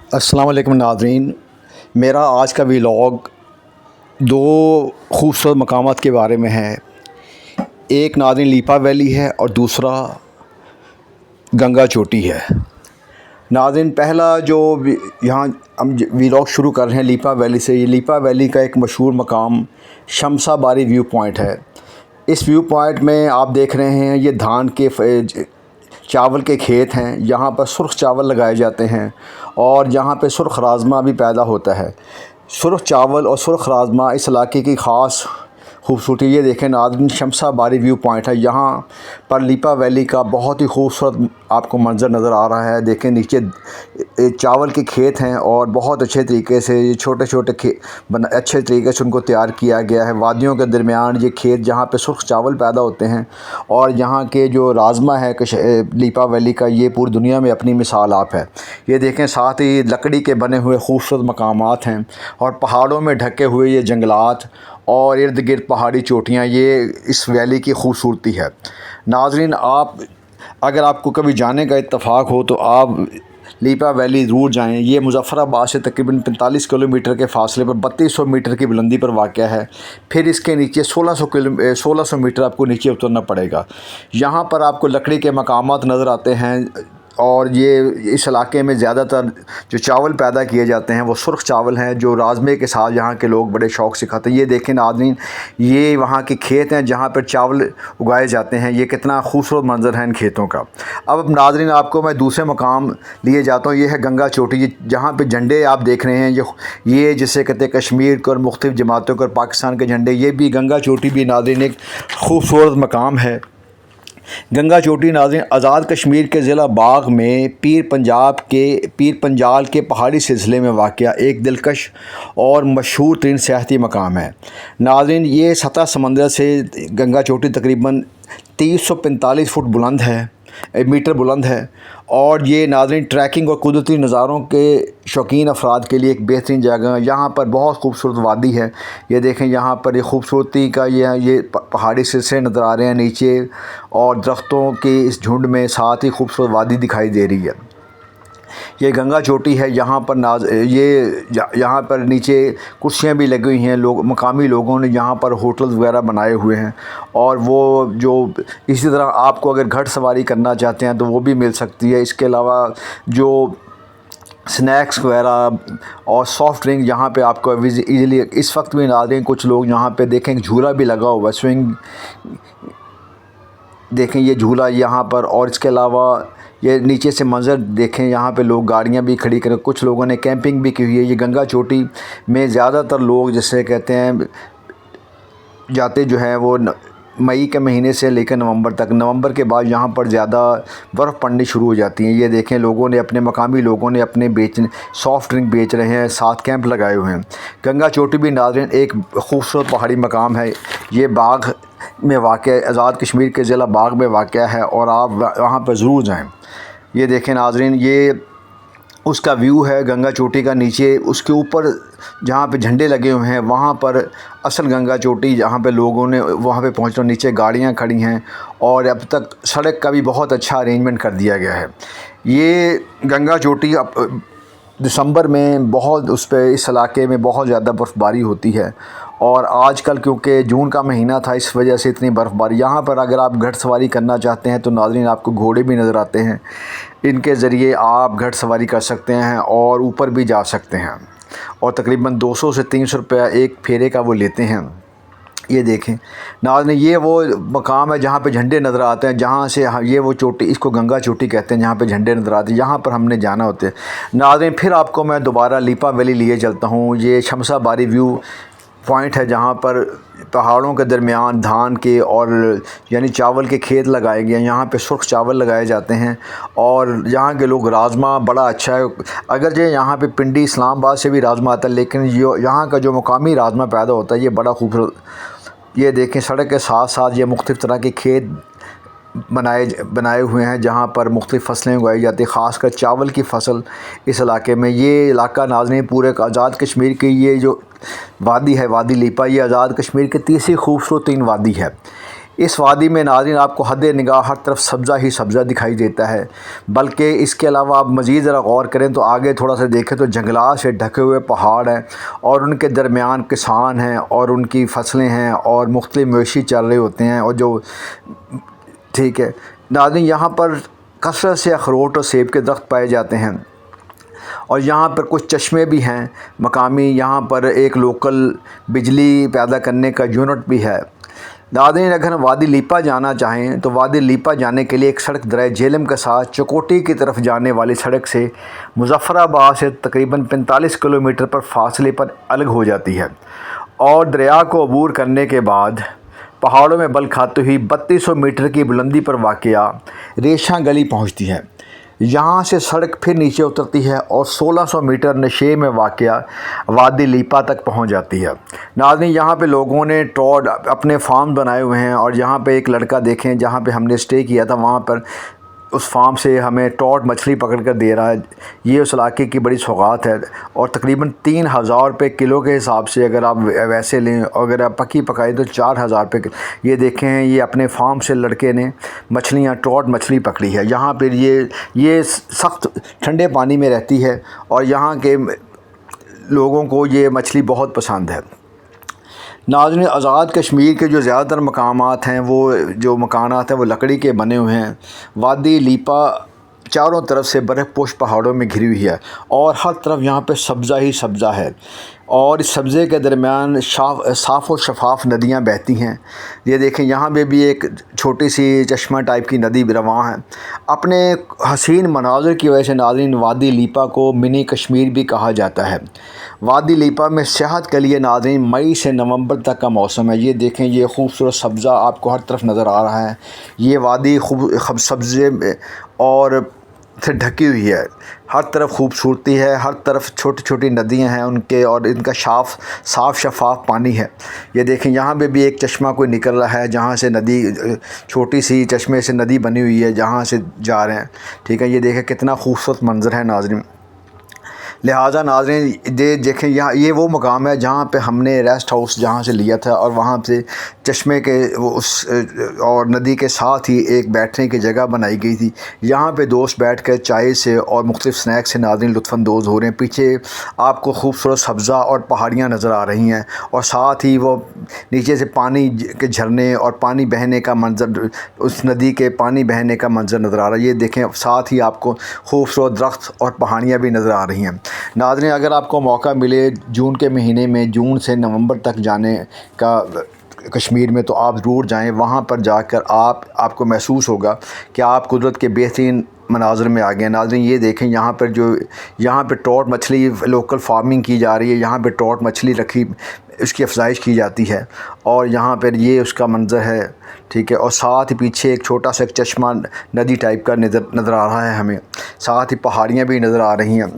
अस्सलाम वालेकुम नाज़रीन। मेरा आज का व्लॉग दो खूबसूरत मकामात के बारे में है। एक नाज़रीन लीपा वैली है और दूसरा गंगा चोटी है। नाज़रीन पहला जो यहाँ हम व्लॉग शुरू कर रहे हैं लीपा वैली से। ये लीपा वैली का एक मशहूर मकाम शमसा बारी व्यू पॉइंट है। इस व्यू पॉइंट में आप देख रहे हैं ये धान के चावल के खेत हैं। यहाँ पर सुर्ख चावल लगाए जाते हैं और यहाँ पे सुर्ख राजमा भी पैदा होता है। सुर्ख चावल और सुर्ख राजमा इस इलाके की ख़ास खूबसूरती। ये देखें नाज़रीन, शमसा बारी व्यू पॉइंट है। यहाँ पर लीपा वैली का बहुत ही खूबसूरत आपको मंज़र नज़र आ रहा है। देखें नीचे चावल के खेत हैं और बहुत अच्छे तरीके से ये छोटे छोटे अच्छे तरीके से उनको तैयार किया गया है। वादियों के दरमियान ये खेत जहाँ पे सुर्ख चावल पैदा होते हैं और यहाँ के जो राजमा है लीपा वैली का, ये पूरी दुनिया में अपनी मिसाल आप है। ये देखें साथ ही लकड़ी के बने हुए खूबसूरत मकामात हैं और पहाड़ों में ढके हुए ये जंगलात और इर्द गिर्द पहाड़ी चोटियाँ, ये इस वैली की खूबसूरती है। नाज़रीन अगर आपको कभी जाने का इत्तेफाक हो तो आप लीपा वैली ज़रूर जाएं। ये मुज़फ़्फ़राबाद से तकरीबन 45 किलोमीटर के फ़ासले पर 3200 मीटर की बुलंदी पर वाक़या है। फिर इसके नीचे 1600 मीटर आपको नीचे उतरना पड़ेगा। यहाँ पर आपको लकड़ी के मकामात नज़र आते हैं और ये इस इलाके में ज़्यादातर जो चावल पैदा किए जाते हैं वो सुर्ख चावल हैं, जो राजमे के साथ यहाँ के लोग बड़े शौक़ से खाते हैं। ये देखें नाज़रीन, ये वहाँ के खेत हैं जहाँ पर चावल उगाए जाते हैं। ये कितना खूबसूरत मंज़र है इन खेतों का। अब नाज़रीन आपको मैं दूसरे मकाम लिए जाता हूँ। ये है गंगा चोटी, जहाँ पर झंडे आप देख रहे हैं। ये जिसे कहते हैं कश्मीर के और मुख्तलिफ़ जमातों के और पाकिस्तान के झंडे। ये भी गंगा चोटी भी नाज़रीन एक खूबसूरत मकाम है। गंगा चोटी नाज़रीन आज़ाद कश्मीर के ज़िला बाग में पीर पंजाल के पहाड़ी सिलसिले में वाक़या एक दिलकश और मशहूर तरीन सियाहती मकाम है। नाज़रीन ये सतह समंदर से गंगा चोटी तकरीबन 345 फुट बुलंद है, मीटर बुलंद है। और ये नाज़रीन ट्रैकिंग और कुदरती नज़ारों के शौकीन अफराद के लिए एक बेहतरीन जगह है। यहाँ पर बहुत खूबसूरत वादी है। ये देखें यहाँ पर ये खूबसूरती का ये पहाड़ी सिलसिले नज़र आ रहे हैं नीचे और दरख्तों के इस झुंड में साथ ही खूबसूरत वादी दिखाई दे रही है। ये गंगा चोटी है। यहाँ पर यहाँ पर नीचे कुर्सियाँ भी लगी हुई हैं। मकामी लोगों ने यहाँ पर होटल्स वगैरह बनाए हुए हैं और वो जो इसी तरह आपको अगर घड़ सवारी करना चाहते हैं तो वो भी मिल सकती है। इसके अलावा जो स्नैक्स वगैरह और सॉफ़्ट ड्रिंक यहाँ पे आपको ईज़िली इस वक्त भी नाज़रीन कुछ लोग यहाँ पे देखें झूला भी लगा हुआ है, स्विंग देखें ये झूला यहाँ पर। और इसके अलावा ये नीचे से मंज़र देखें, यहाँ पे लोग गाड़ियाँ भी खड़ी करें। कुछ लोगों ने कैंपिंग भी की हुई है। ये गंगा चोटी में ज़्यादातर लोग जिसे कहते हैं जाते जो हैं वो मई के महीने से लेकर नवंबर तक। नवंबर के बाद यहाँ पर ज़्यादा बर्फ़ पड़नी शुरू हो जाती है। ये देखें मकामी लोगों ने अपने सॉफ़्ट ड्रिंक बेच रहे हैं, साथ कैंप लगाए हुए हैं। गंगा चोटी भी नाज़रीन एक खूबसूरत पहाड़ी मकाम है। ये बाग में वाक़या आज़ाद कश्मीर के ज़िला बाग में वाक़या है और आप वहाँ पर ज़रूर जाएँ। ये देखें नाज़रीन, ये उसका व्यू है गंगा चोटी का। नीचे उसके ऊपर जहाँ पे झंडे लगे हुए हैं वहाँ पर असल गंगा चोटी, जहाँ पे लोगों ने वहाँ पे पहुँचना, नीचे गाड़ियाँ खड़ी हैं और अब तक सड़क का भी बहुत अच्छा अरेंजमेंट कर दिया गया है। ये गंगा चोटी अब दिसंबर में इस इलाके में बहुत ज़्यादा बर्फ़बारी होती है और आजकल क्योंकि जून का महीना था इस वजह से इतनी बर्फ़बारी। यहाँ पर अगर आप घड़ सवारी करना चाहते हैं तो नाज़रीन आपको घोड़े भी नज़र आते हैं। इनके ज़रिए आप घड़ सवारी कर सकते हैं और ऊपर भी जा सकते हैं और तकरीबन 200 से 300 रुपया एक फेरे का वो लेते हैं। ये देखें नाज़रीन, ये वो मकाम है जहाँ पे झंडे नज़र आते हैं, जहाँ से ये वो चोटी, इसको गंगा चोटी कहते हैं, जहाँ पे झंडे नज़र आते हैं। यहाँ पर हमने जाना होता है। नाज़रीन फिर आपको मैं दोबारा लीपा वैली लिए चलता हूँ। ये शमसा बारी व्यू पॉइंट है जहाँ पर पहाड़ों के दरमियान धान के और यानी चावल के खेत लगाए गए हैं। यहाँ पे सुर्ख चावल लगाए जाते हैं और यहाँ के लोग राजमा बड़ा अच्छा है। अगर जो यहाँ पे पिंडी इस्लामाबाद से भी राजमा आता है, लेकिन यहाँ का जो मुकामी राजमा पैदा होता है ये बड़ा खूबसूरत। ये देखें सड़क के साथ साथ ये मुख्तलिफ़ तरह के खेत बनाए हुए हैं जहाँ पर मुख्तलिफ़ फसलें उगाई जाती हैं, ख़ासकर चावल की फसल इस इलाके में। ये इलाका नाज़रीन पूरे आज़ाद कश्मीर की ये जो वादी है, वादी लीपा, ये आज़ाद कश्मीर की तीसरी खूबसूरत तीन वादी है। इस वादी में नाज़रीन आपको हद निगाह हर तरफ सब्ज़ा ही सब्ज़ा दिखाई देता है। बल्कि इसके अलावा आप मज़ीद ज़रा गौर करें तो आगे थोड़ा सा देखें तो जंगलात से ढके हुए पहाड़ हैं और उनके दरमियान किसान हैं और उनकी फसलें हैं और मुख्तलिफ मवेशी चल रहे होते हैं। और जो ठीक है नाज़रीन, यहाँ पर कसरत से अखरोट और सेब के दरख्त पाए जाते हैं और यहाँ पर कुछ चश्मे भी हैं मकामी। यहाँ पर एक लोकल बिजली पैदा करने का यूनिट भी है। नाज़रीन, अगर हम वादी लीपा जाना चाहें तो वादी लीपा जाने के लिए एक सड़क दरिया झेलम के साथ चकोटी की तरफ जाने वाली सड़क से मुज़फ़्फ़राबाद से तकरीबन 45 किलोमीटर पर फासले पर अलग हो जाती है और दरिया को अबूर करने के बाद पहाड़ों में बल खाती हुई 3200 मीटर की बुलंदी पर वाक़या रेशा गली पहुँचती है। यहाँ से सड़क फिर नीचे उतरती है और 1600 मीटर नशे में वाक़या वादी लीपा तक पहुँच जाती है। नाज़रीन, यहाँ पे लोगों ने ट्रॉड अपने फार्म बनाए हुए हैं और यहाँ पे एक लड़का देखें जहाँ पे हमने स्टे किया था, वहाँ पर उस फार्म से हमें ट्रॉट मछली पकड़ कर दे रहा है। ये उस इलाके की बड़ी सौगात है और तकरीबन 3000 रुपये किलो के हिसाब से अगर आप वैसे लें, अगर आप पकी पकाई तो 4000 रुपये। ये देखें, ये अपने फार्म से लड़के ने मछलियाँ ट्रॉट मछली पकड़ी है। यहाँ पर ये सख्त ठंडे पानी में रहती है और यहाँ के लोगों को ये मछली बहुत पसंद है। नाज़रीन, आज़ाद कश्मीर के जो ज़्यादातर मकामात हैं, वो जो मकानात हैं वो लकड़ी के बने हुए हैं। वादी लीपा चारों तरफ से बर्फ़ पोश पहाड़ों में घिरी हुई है और हर तरफ यहाँ पे सब्ज़ा ही सब्ज़ा है और इस सब्ज़े के दरमियान साफ़ और शफाफ नदियाँ बहती हैं। ये देखें, यहाँ पे भी एक छोटी सी चश्मा टाइप की नदी रवां है। अपने हसीन मनाज़र की वजह से नाज़रीन वादी लीपा को मिनी कश्मीर भी कहा जाता है। वादी लीपा में सियाहत के लिए नाज़रीन मई से नवंबर तक का मौसम है। ये देखें, ये खूबसूरत सब्ज़ा आपको हर तरफ नज़र आ रहा है। ये वादी खूब सब्ज़े और से ढकी हुई है, हर तरफ खूबसूरती है, हर तरफ छोटी छोटी नदियां हैं उनके और इनका साफ़ शफाफ पानी है। ये देखें, यहाँ पे भी एक चश्मा कोई निकल रहा है जहाँ से नदी, छोटी सी चश्मे से नदी बनी हुई है जहाँ से जा रहे हैं। ठीक है, ये देखें कितना खूबसूरत मंज़र है नाज़रीन। लिहाजा नाज़रीन देखें, यहाँ ये वो मकाम है जहाँ पे हमने रेस्ट हाउस जहाँ से लिया था और वहाँ से चश्मे के उस और नदी के साथ ही एक बैठने की जगह बनाई गई थी। यहाँ पे दोस्त बैठ कर चाय से और मुख्तलिफ़ स्नैक्स से नाज़रीन लुत्फ़अंदोज़ हो रहे हैं। पीछे आपको खूबसूरत सब्ज़ा और पहाड़ियाँ नज़र आ रही हैं और साथ ही वो नीचे से पानी के झरने और पानी बहने का मंज़र, उस नदी के पानी बहने का मंज़र नज़र आ रहा है। ये देखें, साथ ही आपको खूबसूरत दरख्त और पहाड़ियाँ भी नज़र आ रही हैं। नाज़रीन, अगर आपको मौका मिले जून के महीने में, जून से नवंबर तक जाने का कश्मीर में, तो आप ज़रूर जाएं। वहाँ पर जाकर आपको महसूस होगा कि आप कुदरत के बेहतरीन मनाज़र में आ गए। नाज़रीन, ये देखें, यहाँ पर ट्रॉट मछली लोकल फार्मिंग की जा रही है। यहाँ पर ट्रॉट मछली रखी, उसकी अफजाइश की जाती है और यहाँ पर ये उसका मंज़र है। ठीक है, और साथ ही पीछे एक छोटा सा चश्मा नदी टाइप का नज़र आ रहा है हमें। साथ ही पहाड़ियाँ भी नज़र आ रही हैं।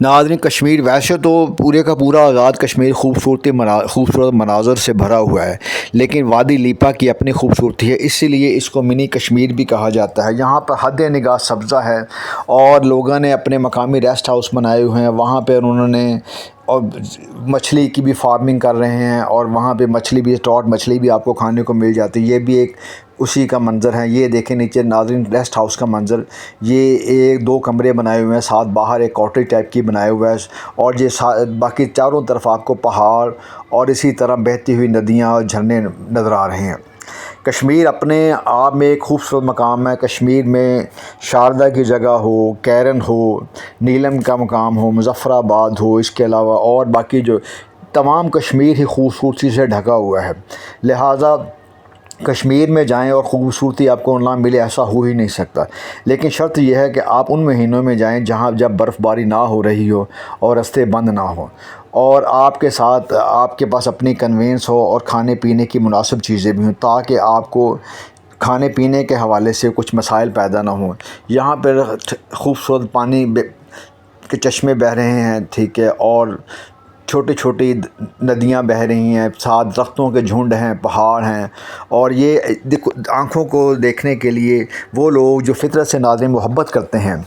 नाज़रीन, कश्मीर वैसे तो पूरे का पूरा आज़ाद कश्मीर खूबसूरत मनाज़र से भरा हुआ है, लेकिन वादी लीपा की अपनी खूबसूरती है, इसीलिए इसको मिनी कश्मीर भी कहा जाता है। यहाँ पर हद निगाह सब्ज़ा है और लोगों ने अपने मकामी रेस्ट हाउस बनाए हुए हैं। वहाँ पर उन्होंने और मछली की भी फार्मिंग कर रहे हैं और वहाँ पे मछली भी, ट्रॉट मछली भी आपको खाने को मिल जाती है। ये भी एक उसी का मंज़र है। ये देखें नीचे नाज़रीन रेस्ट हाउस का मंज़र, ये 1-2 कमरे बनाए हुए हैं, साथ बाहर एक कॉटेज टाइप की बनाए हुआ है और ये बाकी चारों तरफ आपको पहाड़ और इसी तरह बहती हुई नदियाँ और झरने नज़र आ रहे हैं। कश्मीर अपने आप में एक खूबसूरत मकाम है। कश्मीर में शारदा की जगह हो, कैरन हो, नीलम का मकाम हो, मुज़फ़्फ़राबाद हो, इसके अलावा और बाकी जो तमाम कश्मीर ही खूबसूरती से ढका हुआ है। लिहाजा कश्मीर में जाएं और ख़ूबसूरती आपको ना मिले ऐसा हो ही नहीं सकता। लेकिन शर्त यह है कि आप उन महीनों में जाएं जब बर्फ़बारी ना हो रही हो और रास्ते बंद ना हो और आपके साथ आपके पास अपनी कन्वेंस हो और खाने पीने की मुनासिब चीज़ें भी हों, ताकि आपको खाने पीने के हवाले से कुछ मसाइल पैदा ना हों। यहाँ पर खूबसूरत पानी के चश्मे बह रहे हैं, ठीक है, और छोटी छोटी नदियाँ बह रही हैं, साथ दरख्तों के झुंड हैं, पहाड़ हैं और ये आँखों को देखने के लिए वो लोग जो फ़ितरत से नाज़रीन मोहब्बत करते हैं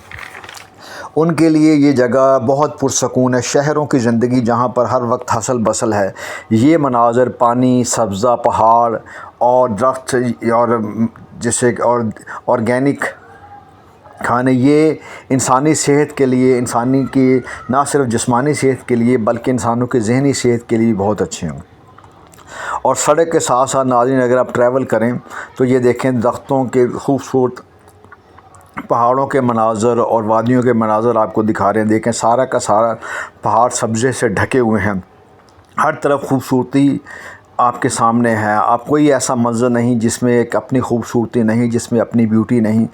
उनके लिए ये जगह बहुत पुरसकून है। शहरों की ज़िंदगी जहाँ पर हर वक्त हसल बसल है, ये मनाज़र, पानी, सब्ज़ा, पहाड़ और दरख्त और जैसे और ऑर्गेनिक खाने, ये इंसानी सेहत के लिए, इंसानी की ना सिर्फ जिस्मानी सेहत के लिए बल्कि इंसानों की ज़हनी सेहत के लिए भी बहुत अच्छे हैं। और सड़क के साथ साथ नाज़रीन अगर आप ट्रैवल करें तो ये देखें दरख्तों के खूबसूरत, पहाड़ों के मनाज़र और वादियों के मनाज़र आपको दिखा रहे हैं। देखें सारा का सारा पहाड़ सब्ज़े से ढके हुए हैं, हर तरफ खूबसूरती आपके सामने है। आप कोई ऐसा मंज़र नहीं जिसमें एक अपनी खूबसूरती नहीं, जिसमें अपनी ब्यूटी नहीं।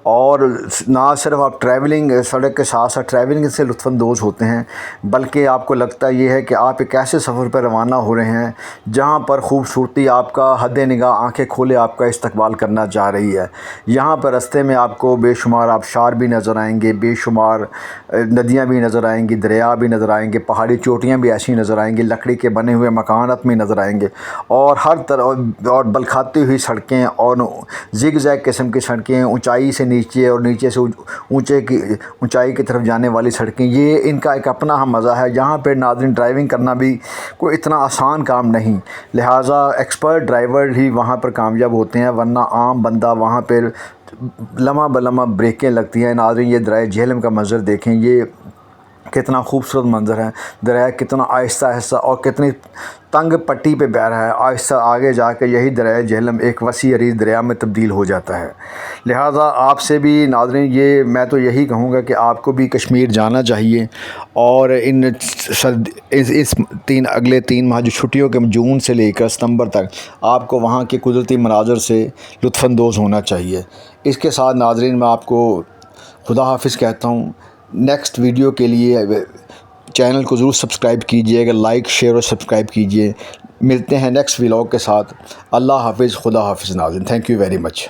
और ना सिर्फ आप ट्रैवलिंग, सड़क के साथ साथ ट्रैवलिंग से लुत्फ़अंदोज़ होते हैं, बल्कि आपको लगता ये है कि आप एक ऐसे सफ़र पर रवाना हो रहे हैं जहाँ पर खूबसूरती आपका हद निगाह आँखें खोले आपका इस्तकबाल करना चाह रही है। यहाँ पर रास्ते में आपको बेशुमार आबशार भी नज़र आएंगे, बेशुमार नदियाँ भी नज़र आएंगी, दरिया भी नज़र आएंगे, पहाड़ी चोटियाँ भी ऐसी नज़र आएंगी, लकड़ी के बने हुए मकानात भी नज़र आएंगे और हर तरह और बलखाती हुई सड़कें और ज़िग-ज़ैग किस्म की सड़कें, ऊंचाई से नीचे और नीचे से ऊंचाई की तरफ जाने वाली सड़कें, ये इनका एक अपना हम मज़ा है। यहाँ पे नाज़रीन ड्राइविंग करना भी कोई इतना आसान काम नहीं, लिहाजा एक्सपर्ट ड्राइवर ही वहाँ पर कामयाब होते हैं, वरना आम बंदा वहाँ पर लम्हा बलम्हा ब्रेकें लगती हैं। नाज़रीन ये दरिया झेलम का मंज़र देखें, ये कितना खूबसूरत मंज़र है। दरिया कितना आहिस्ता आहिस्ता और कितनी तंग पट्टी पे बह रहा है, आहिस्ता आगे जाकर यही दरिया झेलम एक वसी अरीज़ दरिया में तब्दील हो जाता है। लिहाजा आपसे भी नाज़रीन ये मैं तो यही कहूँगा कि आपको भी कश्मीर जाना चाहिए और इस अगले 3 माह जो छुट्टियों के जून से लेकर सितंबर तक आपको वहाँ के कुदरती मनाज़र से लुत्फ़अंदोज़ होना चाहिए। इसके साथ नाज़रीन मैं आपको खुदा हाफ़िज़ कहता हूँ। नेक्स्ट वीडियो के लिए चैनल को ज़रूर सब्सक्राइब कीजिएगा, लाइक शेयर और सब्सक्राइब कीजिए। मिलते हैं नेक्स्ट व्लॉग के साथ। अल्लाह हाफ़िज़, खुदा हाफ़िज़ नाज़रीन। Thank you very much.